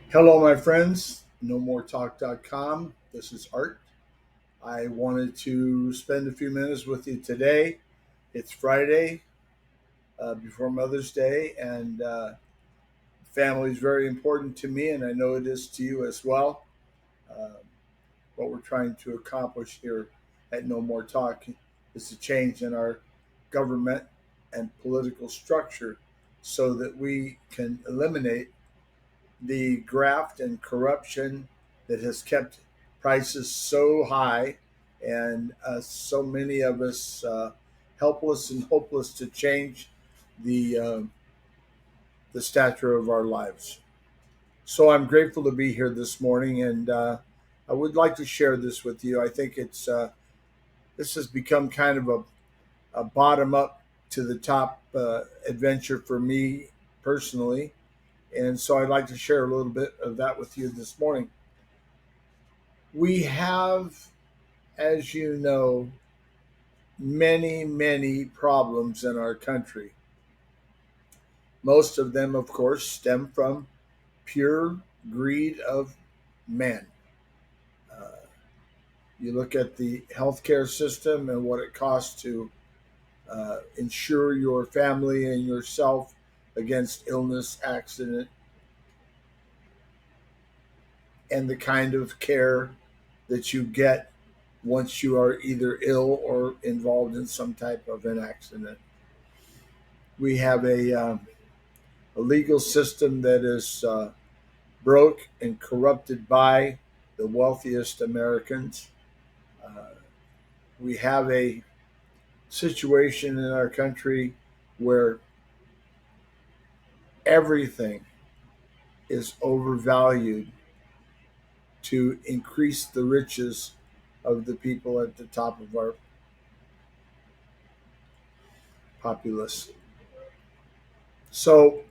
Hello, my friends. NoMoreTalk.com. This is Art. I wanted to spend a few minutes with you today. It's Friday before Mother's Day, and family is very important to me, and I know it is to you as well. Uh, what we're trying to accomplish here at No More Talk is to change in our government and political structure so that we can eliminate the graft and corruption that has kept prices so high and so many of us helpless and hopeless to change the uh, the stature of our lives. So I'm grateful to be here this morning, and I would like to share this with you. I think this has become kind of a bottom up to the top adventure for me personally, and so I'd like to share a little bit of that with you this morning. We have, as you know, many problems in our country. Most of them, of course, stem from pure greed of men. Uh, you look at the healthcare system and what it costs to insure your family and yourself against illness, accident, and the kind of care that you get once you are either ill or involved in some type of an accident. We have a legal system that is broke and corrupted by the wealthiest Americans. Uh, we have a situation in our country where everything is overvalued to increase the riches of the people at the top of our populace. So,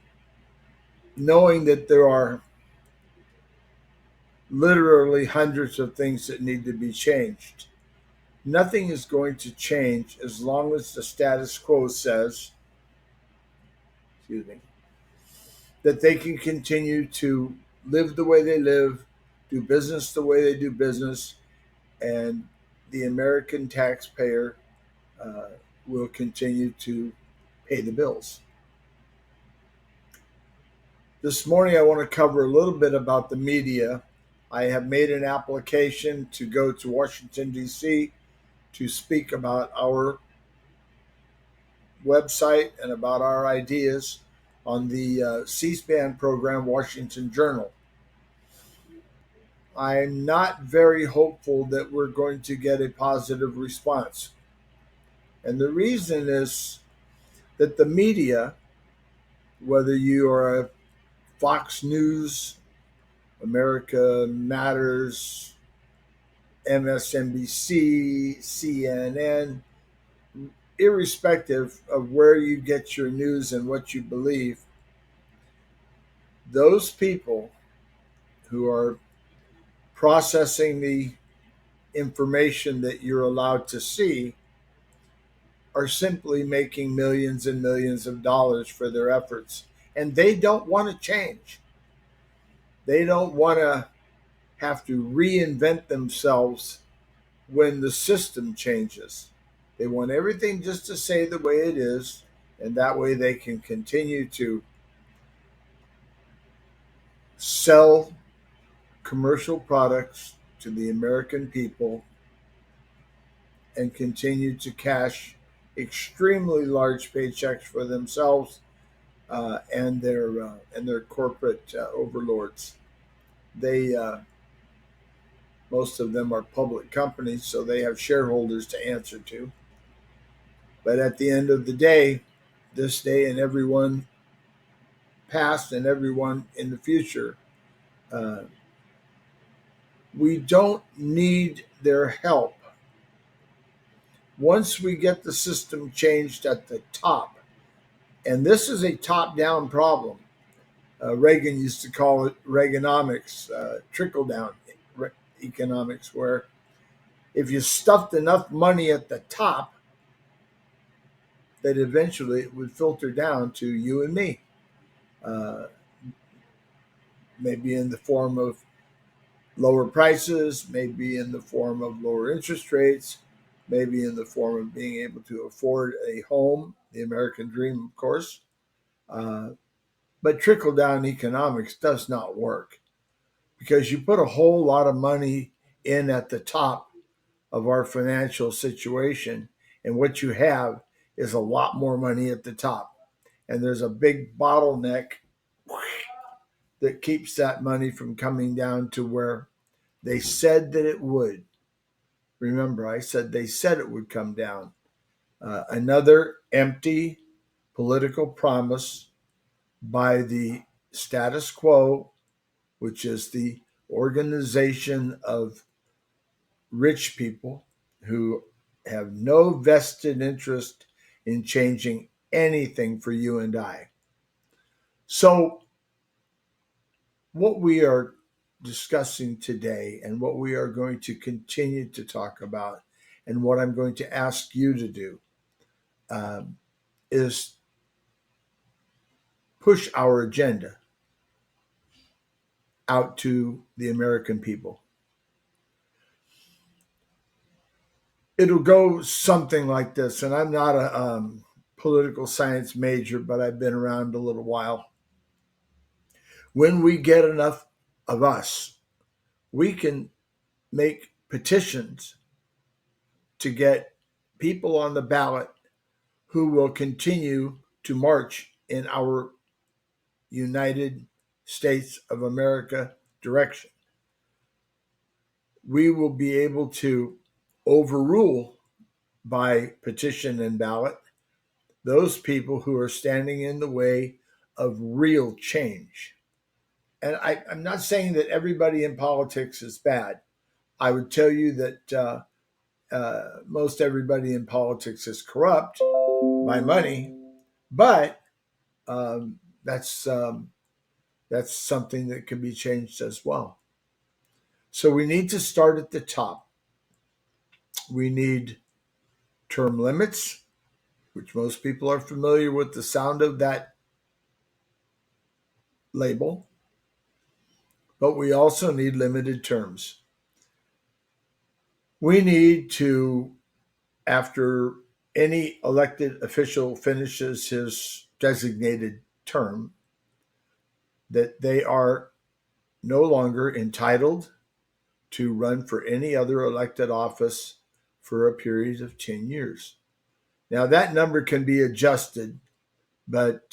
knowing that there are literally hundreds of things that need to be changed, nothing is going to change as long as the status quo says, excuse me, that they can continue to live the way they live, do business the way they do business, and the American taxpayer uh, will continue to pay the bills. This morning, I want to cover a little bit about the media. I have made an application to go to Washington, D.C. to speak about our website and about our ideas on the C-SPAN program, Washington Journal. I'm not very hopeful that we're going to get a positive response. And the reason is that the media, whether you are a Fox News, America Matters, MSNBC, CNN, irrespective of where you get your news and what you believe, those people who are processing the information that you're allowed to see are simply making millions and millions of dollars for their efforts. And they don't want to change. They don't want to have to reinvent themselves when the system changes. They want everything just to stay the way it is, and that way they can continue to sell commercial products to the American people and continue to cash extremely large paychecks for themselves and their corporate overlords. They Most of them are public companies, so they have shareholders to answer to. But at the end of the day, this day and everyone past and everyone in the future, uh, we don't need their help. Once we get the system changed at the top, and this is a top down problem. Reagan used to call it Reaganomics, trickle down economics, where if you stuffed enough money at the top, that eventually it would filter down to you and me. Uh, maybe in the form of lower prices, maybe in the form of lower interest rates, maybe in the form of being able to afford a home, the American dream, of course. Uh, but trickle down economics does not work because you put a whole lot of money in at the top of our financial situation, and what you have is a lot more money at the top. And there's a big bottleneck that keeps that money from coming down to where they said that it would. Remember, I said they said it would come down. Another empty political promise by the status quo, which is the organization of rich people who have no vested interest in changing anything for you and I. So, what we are discussing today and what we are going to continue to talk about, and what I'm going to ask you to do, um, is push our agenda out to the American people. It'll go something like this, and I'm not a political science major, but I've been around a little while. When we get enough of us, we can make petitions to get people on the ballot who will continue to march in our United States of America direction. We will be able to overrule by petition and ballot those people who are standing in the way of real change. And I'm not saying that everybody in politics is bad. I would tell you that most everybody in politics is corrupt by money, but um, that's um, that's something that can be changed as well. So we need to start at the top. We need term limits, which most people are familiar with the sound of that label, but we also need limited terms. We need to, after any elected official finishes his designated term, that they are no longer entitled to run for any other elected office for a period of 10 years. Now, that number can be adjusted, but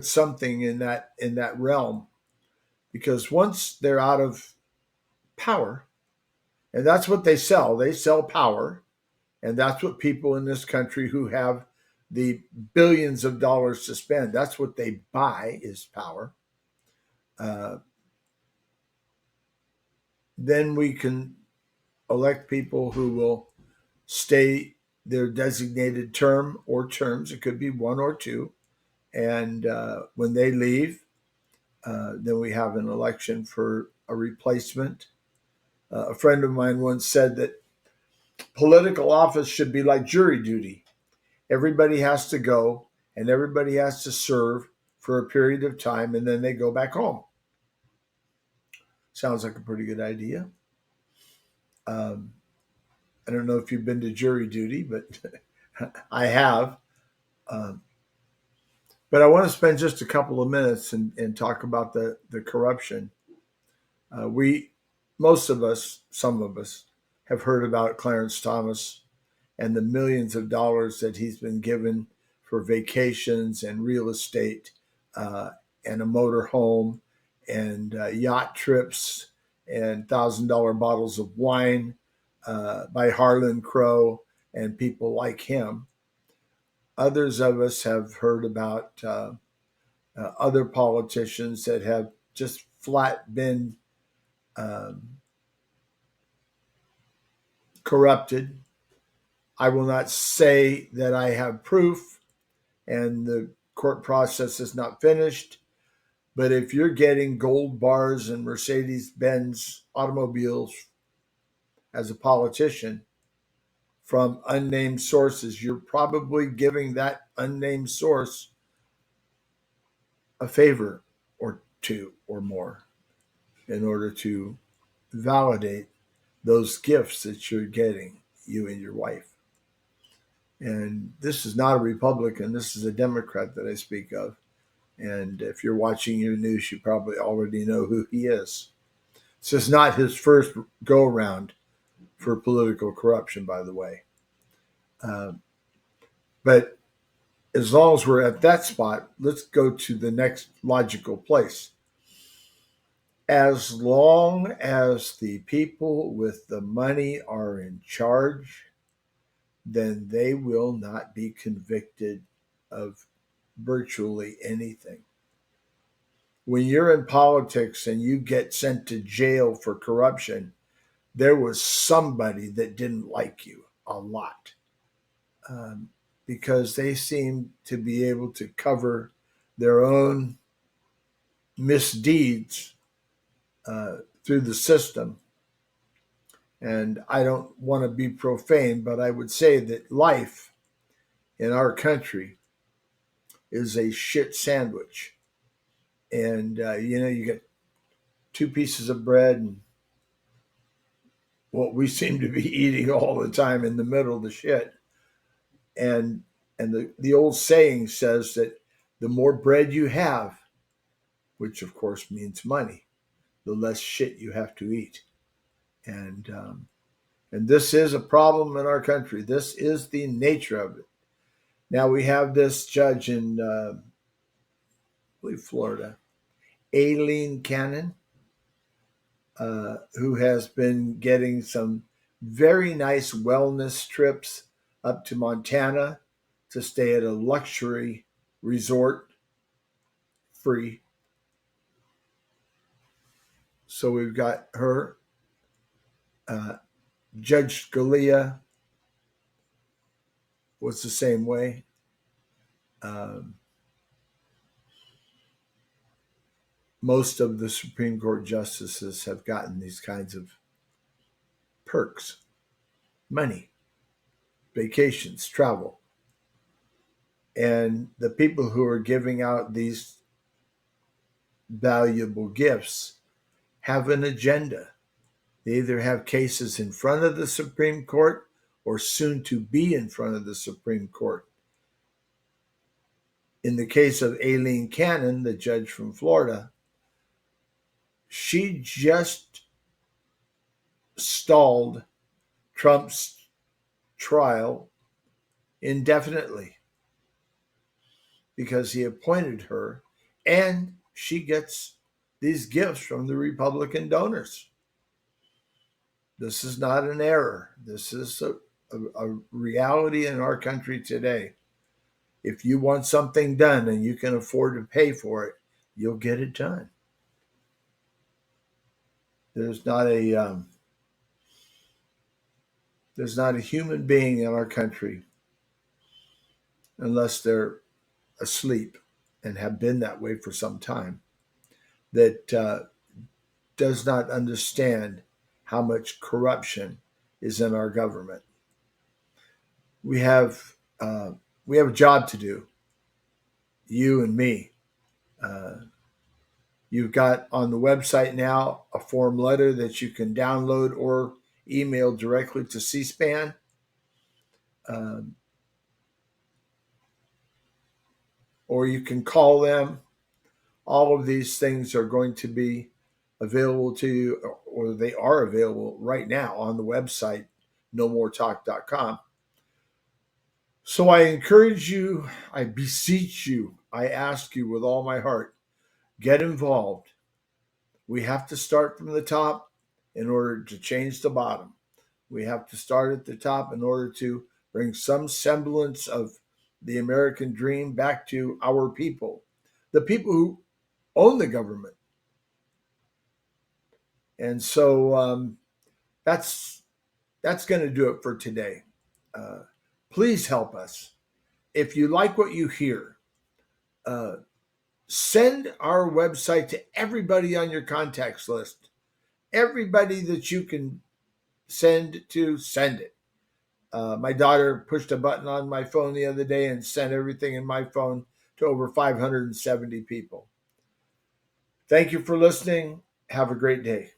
something in that realm, because once they're out of power, and that's what they sell power, and that's what people in this country who have the billions of dollars to spend, that's what they buy is power. Uh, then we can elect people who will stay their designated term or terms. It could be one or two. And when they leave, then we have an election for a replacement. A friend of mine once said that political office should be like jury duty. Everybody has to go and everybody has to serve for a period of time and then they go back home. Sounds like a pretty good idea. Um, I don't know if you've been to jury duty, but I have. Um, but I want to spend just a couple of minutes and talk about the corruption. We, most of us, some of us, have heard about Clarence Thomas and the millions of dollars that he's been given for vacations and real estate uh, and a motor home and yacht trips and $1,000 bottles of wine by Harlan Crow and people like him. Others of us have heard about other politicians that have just flat been um, corrupted. I will not say that I have proof and the court process is not finished. But if you're getting gold bars and Mercedes Benz automobiles as a politician from unnamed sources, you're probably giving that unnamed source a favor or two or more in order to validate those gifts that you're getting, you and your wife. And this is not a Republican, this is a Democrat that I speak of. And if you're watching your news, you probably already know who he is. This is not his first go around for political corruption, by the way. But as long as we're at that spot, let's go to the next logical place. As long as the people with the money are in charge, then they will not be convicted of virtually anything. When you're in politics and you get sent to jail for corruption, there was somebody that didn't like you a lot, because they seem to be able to cover their own misdeeds through the system. And I don't want to be profane, but I would say that life in our country is a shit sandwich. And, you get two pieces of bread and what we seem to be eating all the time in the middle of the shit. And the old saying says that the more bread you have, which of course means money, the less shit you have to eat. And this is a problem in our country. This is the nature of it. Now we have this judge in, I believe, Florida, Aileen Cannon, who has been getting some very nice wellness trips up to Montana to stay at a luxury resort free. So we've got her. Judge Scalia was the same way. Most of the Supreme Court justices have gotten these kinds of perks: money, vacations, travel. And the people who are giving out these valuable gifts have an agenda. They either have cases in front of the Supreme Court or soon to be in front of the Supreme Court. In the case of Aileen Cannon, the judge from Florida, she just stalled Trump's trial indefinitely because he appointed her, and she gets these gifts from the Republican donors. This is not an error. This is a reality in our country today. If you want something done and you can afford to pay for it, you'll get it done. There's not a human being in our country, unless they're asleep and have been that way for some time, that does not understand how much corruption is in our government. We have a job to do, you and me. You've got on the website now a form letter that you can download or email directly to C-SPAN. Or you can call them. All of these things are going to be available to you, or they are available right now on the website, nomoretalk.com. So I encourage you, I beseech you, I ask you with all my heart, get involved. We have to start from the top in order to change the bottom. We have to start at the top in order to bring some semblance of the American dream back to our people, the people who own the government. And so that's going to do it for today. Please help us. If you like what you hear, send our website to everybody on your contacts list. Everybody that you can send to, send it. My daughter pushed a button on my phone the other day and sent everything in my phone to over 570 people. Thank you for listening. Have a great day.